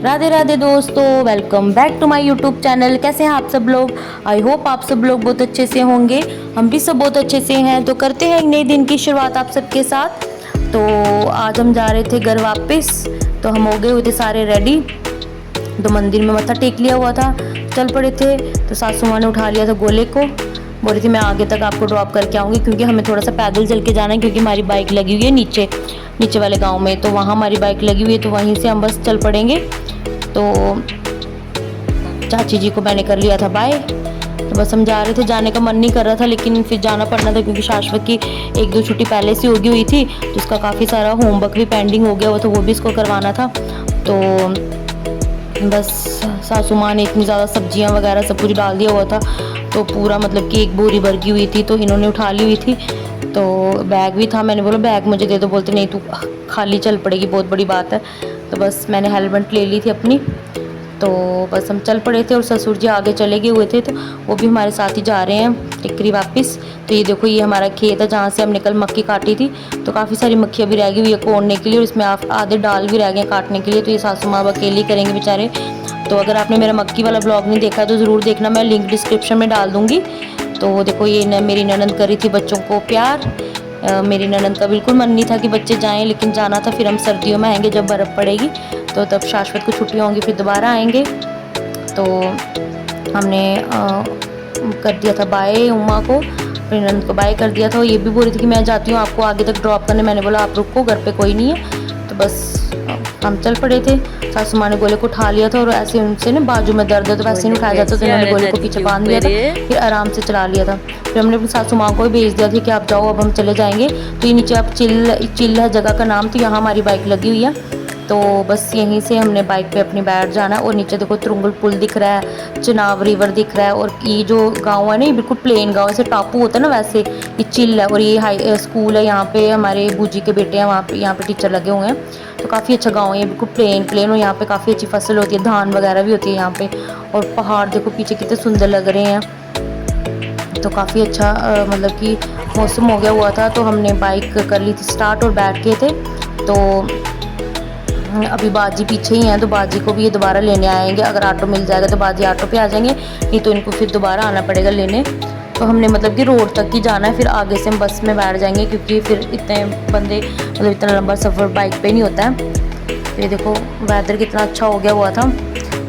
राधे राधे दोस्तों, welcome back to my YouTube channel. कैसे हैं आप सब लोग? आई होप आप सब लोग बहुत अच्छे से होंगे। हम भी सब बहुत अच्छे से हैं। तो करते हैं एक नए दिन की शुरुआत आप सबके साथ। तो आज हम जा रहे थे घर वापस। तो हम हो गए हुए थे सारे रेडी। तो मंदिर में मत्था टेक लिया हुआ था, चल पड़े थे। तो सासू माँ ने उठा लिया था गोले को, बोल रही थी मैं आगे तक आपको ड्रॉप करके आऊँगी, क्योंकि हमें थोड़ा सा पैदल चल के जाना है, क्योंकि हमारी बाइक लगी हुई है नीचे वाले गांव में। तो वहाँ हमारी बाइक लगी हुई है, तो वहीं से हम बस चल पड़ेंगे। तो चाची जी को मैंने कर लिया था बाय। तो बस हम जा रहे थे। जाने का मन नहीं कर रहा था, लेकिन फिर जाना पड़ना था, क्योंकि शाश्वत की 1-2 छुट्टी पहले से होगी हुई थी। तो उसका काफ़ी सारा होमवर्क भी पेंडिंग हो गया हुआ था, वो भी इसको करवाना था। तो बस सासू माँ ने इतनी ज़्यादा सब्जियाँ वगैरह सब कुछ डाल दिया हुआ था, तो पूरा मतलब कि एक बोरी भर की हुई थी, तो इन्होंने उठा ली हुई थी। तो बैग भी था, मैंने बोला बैग मुझे दे दो, बोलते नहीं तू खाली चल पड़ेगी, बहुत बड़ी बात है। तो बस मैंने हेलमेट ले ली थी अपनी। तो बस हम चल पड़े थे और ससुर जी आगे चले गए हुए थे, तो वो भी हमारे साथ ही जा रहे हैं टिकरी वापस। तो ये देखो, ये हमारा खेत है जहाँ से हमने कल मक्की काटी थी। तो काफ़ी सारी मक्खियाँ भी रह गई हुई है कोड़ने के लिए, और इसमें आधे डाल भी रह गए काटने के लिए। तो ये सासू माँ अकेले करेंगे बेचारे। तो अगर आपने मेरा मक्की वाला ब्लॉग नहीं देखा तो ज़रूर देखना, मैं लिंक डिस्क्रिप्शन में डाल दूँगी। तो देखो, ये मेरी ननंद करी थी बच्चों को प्यार। मेरी ननंद का बिल्कुल मन नहीं था कि बच्चे जाएं, लेकिन जाना था। फिर हम सर्दियों में आएंगे जब बर्फ़ पड़ेगी, तो तब शाश्वत को छुट्टियाँ होंगी, फिर दोबारा आएंगे। तो हमने कर दिया था बाय उम्मा को, अपनी ननंद को बाय कर दिया था। ये भी बोल रही थी कि मैं जाती हूँ आपको आगे तक ड्रॉप करने। मैंने बोला आप रुको, घर पे कोई नहीं है। तो बस हम चल पड़े थे। सासू माँ ने गोले को उठा लिया था, और ऐसे उनसे ना बाजू में दर्द है, तो वैसे नहीं उठाया जाता, तो इन्होंने गोले को पीछे बांध दिया था, फिर आराम से चला लिया था। फिर हमने अपनी सासू माँ को भी भेज दिया था कि आप जाओ, अब हम चले जाएंगे। तो ये नीचे आप चिल है जगह का नाम, तो यहाँ हमारी बाइक लगी हुई है। तो बस यहीं से हमने बाइक पे अपनी बैठ जाना। और नीचे देखो तुरंगल पुल दिख रहा है, चुनाव रिवर दिख रहा है। और ये जो गांव है ना, ये बिल्कुल प्लेन गांव, ऐसे टापू होता है ना, वैसे ये चिल है। और ये हाई स्कूल है, यहाँ पे हमारे बूजी के बेटे हैं, वहाँ पे यहाँ पे टीचर लगे हुए हैं। तो काफ़ी अच्छा गाँव है ये, बिल्कुल प्लेन। और यहाँ पे काफ़ी अच्छी फसल होती है, धान वगैरह भी होती है यहाँ पे। और पहाड़ देखो पीछे कितने सुंदर लग रहे हैं। तो काफ़ी अच्छा मतलब कि मौसम हो गया हुआ था। तो हमने बाइक कर ली थी स्टार्ट और बैठ गए थे। तो अभी बाजी पीछे ही हैं, तो बाजी को भी ये दोबारा लेने आएंगे। अगर ऑटो मिल जाएगा तो बाजी ऑटो पे आ जाएंगे, नहीं तो इनको फिर दोबारा आना पड़ेगा लेने। तो हमने मतलब कि रोड तक ही जाना है, फिर आगे से हम बस में बैठ जाएंगे, क्योंकि फिर इतने बंदे मतलब इतना लंबा सफ़र बाइक पे नहीं होता है। तो ये देखो वेदर कितना अच्छा हो गया हुआ था।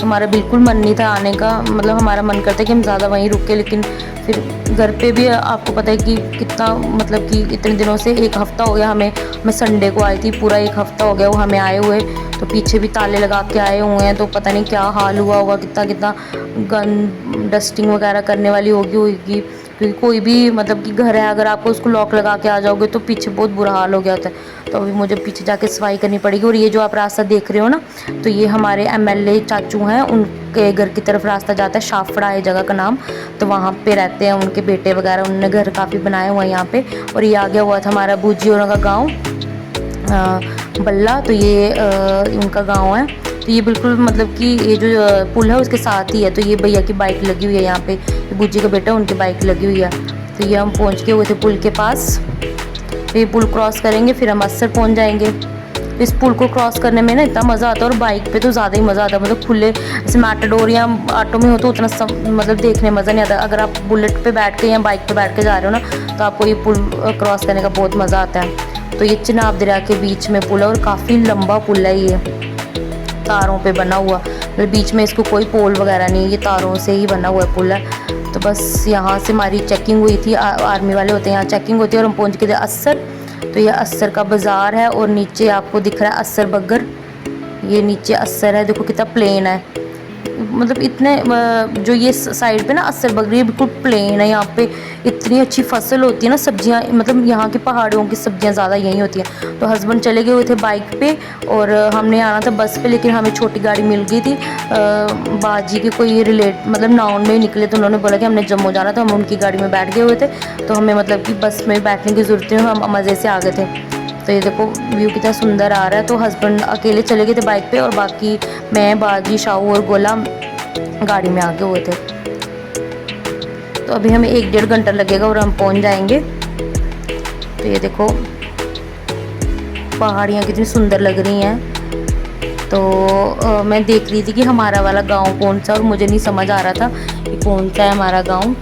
हमारा बिल्कुल मन नहीं था आने का, मतलब हमारा मन करता है कि हम ज़्यादा वहीं रुके, लेकिन फिर घर पे भी आपको पता है कि कितना मतलब कि इतने दिनों से 1 हफ़्ता हो गया हमें। मैं संडे को आई थी, पूरा 1 हफ़्ता हो गया वो हमें आए हुए। तो पीछे भी ताले लगा के आए हुए हैं, तो पता नहीं क्या हाल हुआ होगा, कितना गन डस्टिंग वगैरह करने वाली होगी। क्योंकि कोई भी मतलब कि घर है, अगर आपको उसको लॉक लगा के आ जाओगे तो पीछे बहुत बुरा हाल हो गया होता है। तो अभी मुझे पीछे जाके सफाई करनी पड़ेगी। और ये जो आप रास्ता देख रहे हो ना, तो ये हमारे MLA चाचू हैं, उनके घर की तरफ रास्ता जाता है। शाफड़ा है जगह का नाम। तो वहाँ पे रहते हैं उनके बेटे वगैरह, उन्होंने घर काफ़ी बनाए हुए हैं यहाँ पे। और ये आ गया हुआ था हमारा बूजी और का गाँव बल्ला। तो ये उनका गाँव है। तो ये बिल्कुल मतलब कि ये जो पुल है उसके साथ ही है। तो ये भैया की बाइक लगी हुई है यहाँ पे, बूजी का बेटा उनकी बाइक लगी हुई है। तो ये हम पहुँच गए हुए थे पुल के पास। तो ये पुल क्रॉस करेंगे, फिर हम अस्सर पहुँच जाएंगे। तो इस पुल को क्रॉस करने में ना इतना मज़ा आता है, और बाइक पे तो ज़्यादा ही मज़ा आता है। मतलब खुले जैसे मैटाडोर या ऑटो में हो तो उतना मतलब देखने मज़ा नहीं आता। अगर आप बुलेट पे बैठ के या बाइक पे बैठ के जा रहे हो ना, तो आपको ये पुल क्रॉस करने का बहुत मज़ा आता है। तो ये चिनाब दरिया के बीच में पुल है, और काफ़ी लंबा पुल है ये, तारों पे बना हुआ। मतलब बीच में इसको कोई पोल वगैरह नहीं, ये तारों से ही बना हुआ पुल है। तो बस यहाँ से हमारी चेकिंग हुई थी, आर्मी वाले होते हैं यहाँ चेकिंग होती है। और हम पहुँच गए थे अस्सर। तो ये अस्सर का बाज़ार है, और नीचे आपको दिख रहा है अस्सर बग्गर। ये नीचे अस्सर है, देखो कितना प्लेन है। मतलब इतने जो ये साइड पे ना अस्सर बग्गर, ये बिल्कुल प्लेन है। यहाँ पे इतनी अच्छी फसल होती है ना, सब्जियाँ, मतलब यहाँ की पहाड़ियों की सब्जियाँ ज़्यादा यहीं होती हैं। तो हस्बैंड चले गए हुए थे बाइक पे, और हमने आना था बस पे, लेकिन हमें छोटी गाड़ी मिल गई थी। बाजी के कोई मतलब नाउन में ही निकले, तो उन्होंने बोला कि हमने जम्मू जाना, तो हम उनकी गाड़ी में बैठ गए हुए थे। तो हमें मतलब कि बस में बैठने की ज़रूरत नहीं, हम मज़े से आ गए थे। तो ये देखो व्यू कितना सुंदर आ रहा है। तो हस्बैंड अकेले चले गए थे बाइक पे, और बाकी मैं, बाजी, शाहू और गोला गाड़ी में आगे हुए थे। तो अभी हमें 1-1.5 घंटा लगेगा और हम पहुंच जाएंगे। तो ये देखो पहाड़ियाँ कितनी सुंदर लग रही हैं। तो मैं देख रही थी कि हमारा वाला गांव कौन सा, और मुझे नहीं समझ आ रहा था कि कौन सा है हमारा गांव।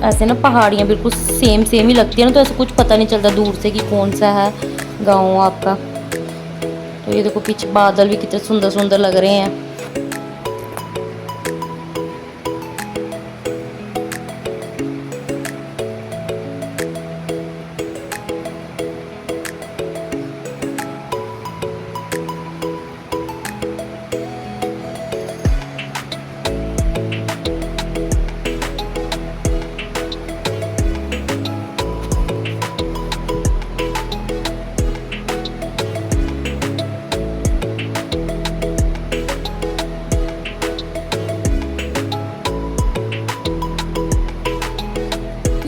ऐसे ना पहाड़ियाँ बिल्कुल सेम सेम ही लगती है ना, तो ऐसे कुछ पता नहीं चलता दूर से कि कौन सा है गांव आपका। तो ये देखो पीछे बादल भी कितने सुंदर सुंदर लग रहे हैं।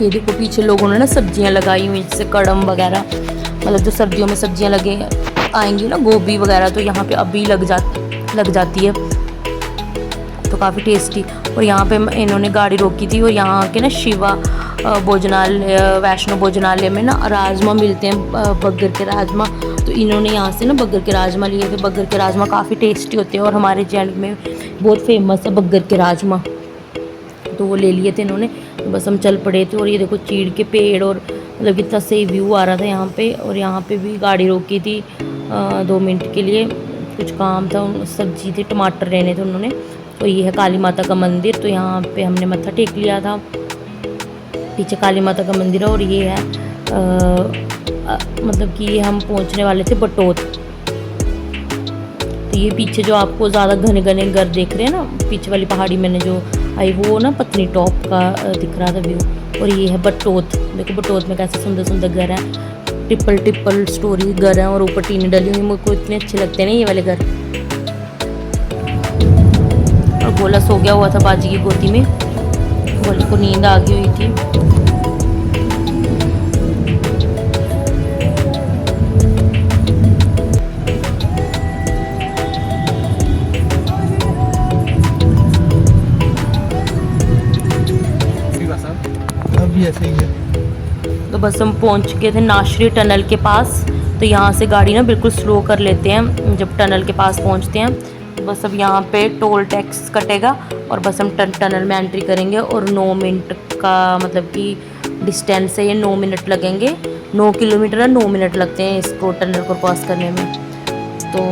ये देखो पीछे लोगों ने ना सब्जियां लगाई हुई, जैसे कड़म वगैरह, मतलब जो सर्दियों में सब्जियां लगे आएंगी ना, गोभी वगैरह, तो यहाँ पे अभी लग जाती है, तो काफ़ी टेस्टी। और यहाँ पे इन्होंने गाड़ी रोकी थी, और यहाँ के ना शिवा भोजनालय, वैष्णो भोजनालय में ना राजमा मिलते हैं, बग्गर के राजमा। तो इन्होंने यहाँ से ना बग्गर के राजमा लिए थे। बग्गर के राजमा काफ़ी टेस्टी होते हैं, और हमारे जैन में बहुत फेमस है बग्गर के राजमा, तो वो ले लिए थे इन्होंने। तो बस हम चल पड़े थे। और ये देखो चीड़ के पेड़, और मतलब कितना सही व्यू आ रहा था यहाँ पे। और यहाँ पे भी गाड़ी रोकी थी 2 मिनट के लिए, कुछ काम था, सब्जी थी, टमाटर लेने थे उन्होंने। और ये है काली माता का मंदिर, तो यहाँ पे हमने मत्था टेक लिया था। पीछे काली माता का मंदिर है। और ये है मतलब कि हम पहुँचने वाले थे बटोत। तो ये पीछे जो आपको ज़्यादा घने घने घर देख रहे हैं ना, पीछे वाली पहाड़ी मैंने जो आई, वो ना पत्नी टॉप का दिख रहा था व्यू। और ये है बटोत। देखो बटोत में कैसे सुंदर सुंदर घर हैं, ट्रिपल स्टोरी घर हैं, और ऊपर टीनें डली हुई। मुझको इतने अच्छे लगते हैं ना ये वाले घर। और गोला सो गया हुआ था बाजी की गोदी में, गोले को नींद आ गई हुई थी। ऐसे ही है। तो बस हम पहुंच गए थे नाशरी टनल के पास। तो यहाँ से गाड़ी ना बिल्कुल स्लो कर लेते हैं जब टनल के पास पहुँचते हैं। तो बस अब यहाँ पे टोल टैक्स कटेगा, और बस हम टनल में एंट्री करेंगे। और 9 मिनट का मतलब कि डिस्टेंस है, ये 9 मिनट लगेंगे। 9 किलोमीटर है, 9 मिनट लगते हैं इसको टनल को क्रॉस करने में। तो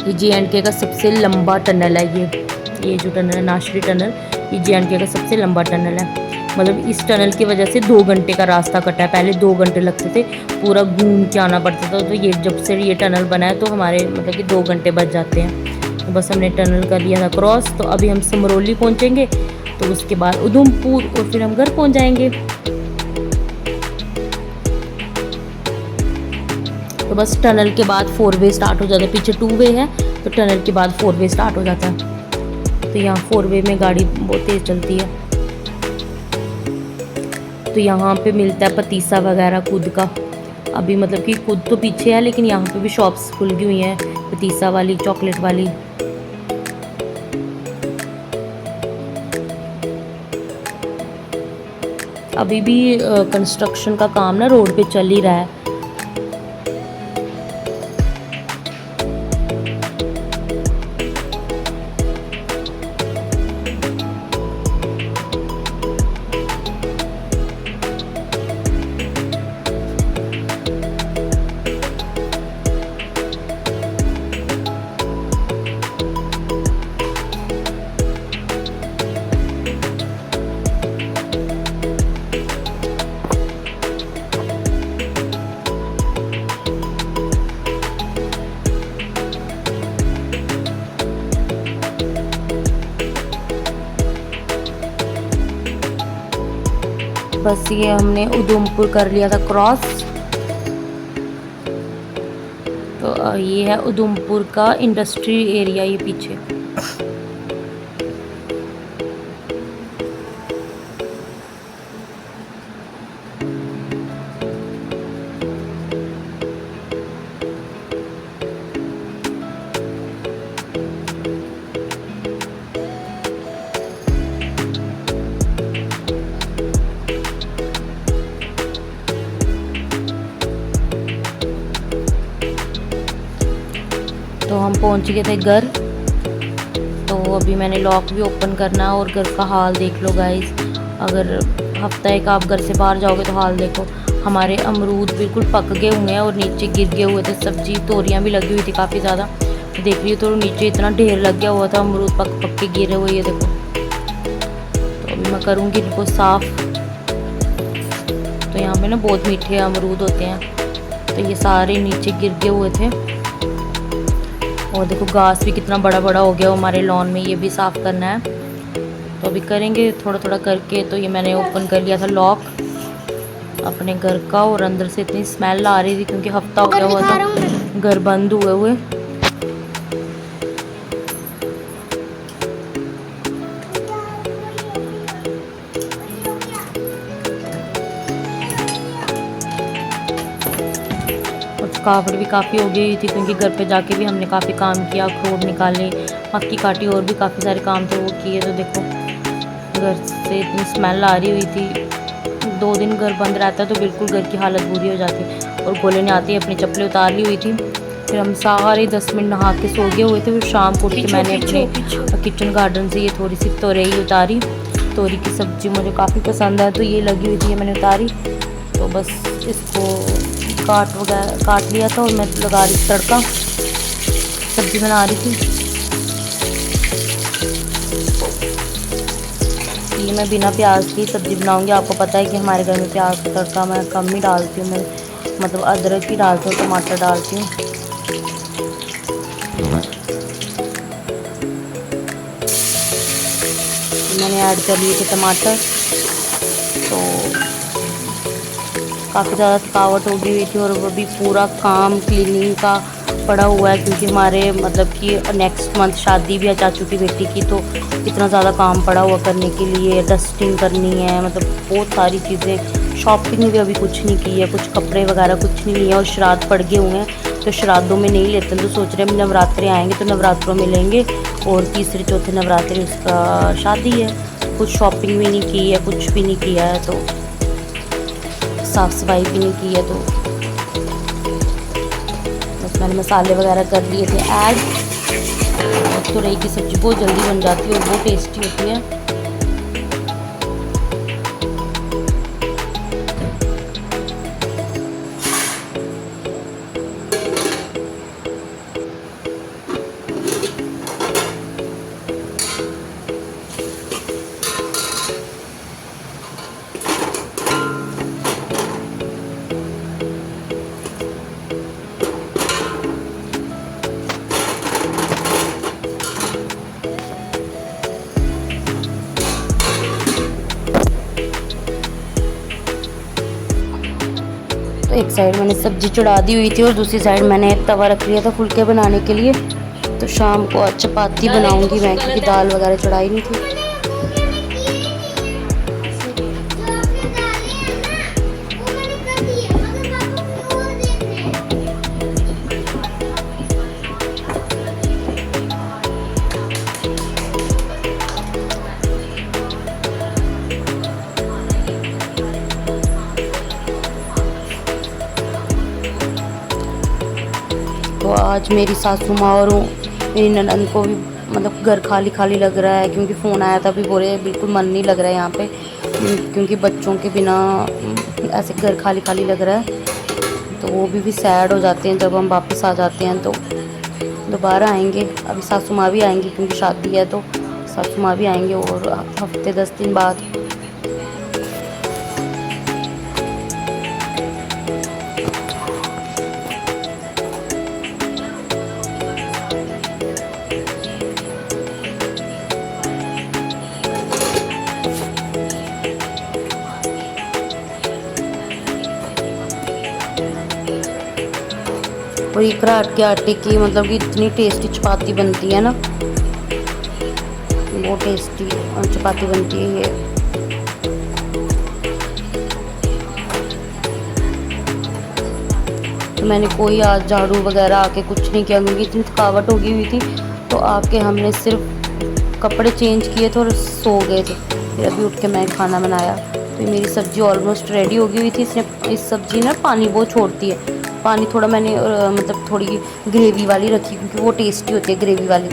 ये JNK का सबसे लंबा टनल है। ये जो टनल है नाशरी टनल, ये JNK का सबसे लंबा टनल है। मतलब इस टनल की वजह से 2 घंटे का रास्ता कटा है। पहले 2 घंटे लगते थे, पूरा घूम के आना पड़ता था। तो ये जब से ये टनल बना है, तो हमारे मतलब कि 2 घंटे बच जाते हैं। तो बस हमने टनल कर लिया था क्रॉस। तो अभी हम समरौली पहुँचेंगे, तो उसके बाद उधमपुर, और फिर हम घर पहुँच जाएंगे। तो बस टनल के बाद 4 वे स्टार्ट हो जाता है। पीछे 2 वे है, तो टनल के बाद 4 वे स्टार्ट हो जाता है। तो यहाँ 4 वे में गाड़ी बहुत तेज़ चलती है। तो यहाँ पे मिलता है पतीसा वगैरह खुद का। अभी मतलब कि खुद तो पीछे है, लेकिन यहाँ पे भी शॉप्स खुल गई हुई हैं पतीसा वाली, चॉकलेट वाली। अभी भी कंस्ट्रक्शन का काम ना रोड पे चल ही रहा है। बस ये हमने उधमपुर कर लिया था क्रॉस। तो ये है उधमपुर का इंडस्ट्री एरिया, ये पीछे। तो हम पहुंच गए थे घर। तो अभी मैंने लॉक भी ओपन करना है और घर का हाल देख लो गाइस। अगर हफ्ता एक आप घर से बाहर जाओगे तो हाल देखो। हमारे अमरूद बिल्कुल पक गए हुए हैं और नीचे गिर गए हुए थे। सब्जी तोरियां भी लगी हुई थी काफ़ी ज़्यादा। तो देख रही हो तो नीचे इतना ढेर लग गया हुआ था अमरूद पक पक के गिरे हुए, ये देखो। तो अभी मैं करूँगी इनको साफ़। तो यहाँ पे ना बहुत मीठे अमरूद होते हैं। तो ये सारे नीचे गिर गए हुए थे। और देखो घास भी कितना बड़ा बड़ा हो गया हमारे लॉन में, ये भी साफ़ करना है। तो अभी करेंगे थोड़ा थोड़ा करके। तो ये मैंने ओपन कर लिया था लॉक अपने घर का, और अंदर से इतनी स्मेल आ रही थी क्योंकि हफ्ता हो गया हुआ था घर बंद हुए हुए। थकावट भी काफ़ी हो गई थी क्योंकि घर पे जाके भी हमने काफ़ी काम किया, अखरोट निकाले, मक्की काटी, और भी काफ़ी सारे काम थे वो किए। तो देखो घर से इतनी स्मेल आ रही हुई थी। 2 दिन घर बंद रहता है तो बिल्कुल घर की हालत बुरी हो जाती है। और गोले ने आते ही अपनी चप्पलें उतार ली हुई थी। फिर हम सारे 10 मिनट नहा के सो गए हुए थे। फिर शाम को उठ के मैंने अपने किचन गार्डन से ये थोड़ी सी तोरई उतारी। तोरी की सब्ज़ी मुझे काफ़ी पसंद है तो ये लगी हुई थी, ये मैंने उतारी। तो बस इसको काट लिया था और मैं लगा रही तड़का, सब्ज़ी बना रही थी। ये मैं बिना प्याज की सब्ज़ी बनाऊंगी। आपको पता है कि हमारे घर में प्याज का तड़का मैं कम ही डालती हूँ। मैं मतलब अदरक ही डालती हूँ, टमाटर डालती हूँ। मैंने ऐड कर लिए थे टमाटर। तो काफ़ी ज़्यादा थकावट हो गई हुई थी और वो भी पूरा काम क्लीनिंग का पड़ा हुआ है क्योंकि हमारे मतलब कि नेक्स्ट मंथ शादी भी है चाचू की बेटी की। तो इतना ज़्यादा काम पड़ा हुआ करने के लिए, डस्टिंग करनी है, मतलब बहुत सारी चीज़ें। शॉपिंग भी अभी कुछ नहीं की है, कुछ कपड़े वगैरह कुछ नहीं है। और श्राद्ध पड़ गए हुए हैं तो श्राद्धों में नहीं लेते, तो सोच रहे हैं नवरात्रे आएंगे तो नवरात्रों में लेंगे। और तीसरे चौथे नवरात्रे उसका शादी है। कुछ शॉपिंग भी नहीं की है, कुछ भी नहीं किया है, तो साफ़ सफाई भी नहीं की है। तो बस मैंने मसाले वगैरह कर लिए थे ऐड। तुरई की सब्ज़ी बहुत जल्दी बन जाती है और बहुत टेस्टी होती है। तो एक साइड मैंने सब्ज़ी चढ़ा दी हुई थी और दूसरी साइड मैंने तवा रख लिया था फुलके बनाने के लिए। तो शाम को आज चपाती बनाऊंगी मैं क्योंकि दाल वगैरह चढ़ाई नहीं थी। तो आज मेरी सासू माँ और मेरी ननद को भी मतलब घर खाली खाली लग रहा है क्योंकि फ़ोन आया था। भी बोले बिल्कुल मन नहीं लग रहा है यहाँ पे क्योंकि बच्चों के बिना ऐसे घर खाली खाली लग रहा है। तो वो भी सैड हो जाते हैं जब हम वापस आ जाते हैं। तो दोबारा आएंगे, अभी सासू माँ भी आएंगी क्योंकि शादी है तो सासू माँ भी आएंगे और हफ्ते 10 दिन बाद। और ये घराट के आटे की मतलब कि इतनी टेस्टी चपाती बनती है ना, बहुत टेस्टी चपाती बनती है ये। तो मैंने कोई आज झाड़ू वगैरह आके कुछ नहीं किया क्योंकि इतनी थकावट हो गई हुई थी। तो आके हमने सिर्फ कपड़े चेंज किए थे और सो गए थे। फिर अभी उठ के मैं खाना बनाया। तो मेरी सब्ज़ी ऑलमोस्ट रेडी हो गई हुई थी। इस सब्ज़ी ना पानी बहुत छोड़ती है पानी थोड़ा मैंने मतलब थोड़ी ग्रेवी वाली रखी क्योंकि वो टेस्टी होती है ग्रेवी वाली,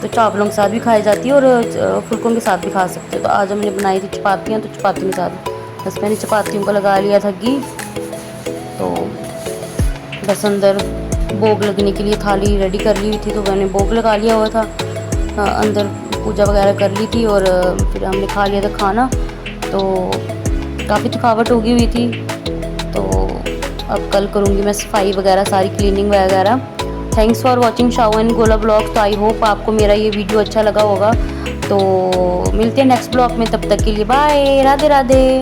तो चावलों के साथ भी खाई जाती है और फुल्कों के साथ भी खा सकते हो। तो आज हमने बनाई थी चपातियाँ, तो चपाती के साथ बस मैंने चपातियों को लगा लिया था घी। तो बस अंदर भोग लगने के लिए थाली रेडी कर ली हुई थी, तो मैंने भोग लगा लिया हुआ था, अंदर पूजा वगैरह कर ली थी और फिर हमने खा लिया था खाना। तो काफ़ी थकावट हो गई हुई थी, तो अब कल करूँगी मैं सफाई वगैरह सारी क्लीनिंग वगैरह। Thanks for watching Shao and गोला ब्लॉग। तो आई होप आपको मेरा ये वीडियो अच्छा लगा होगा। तो मिलते हैं नेक्स्ट ब्लॉग में, तब तक के लिए बाय, राधे राधे।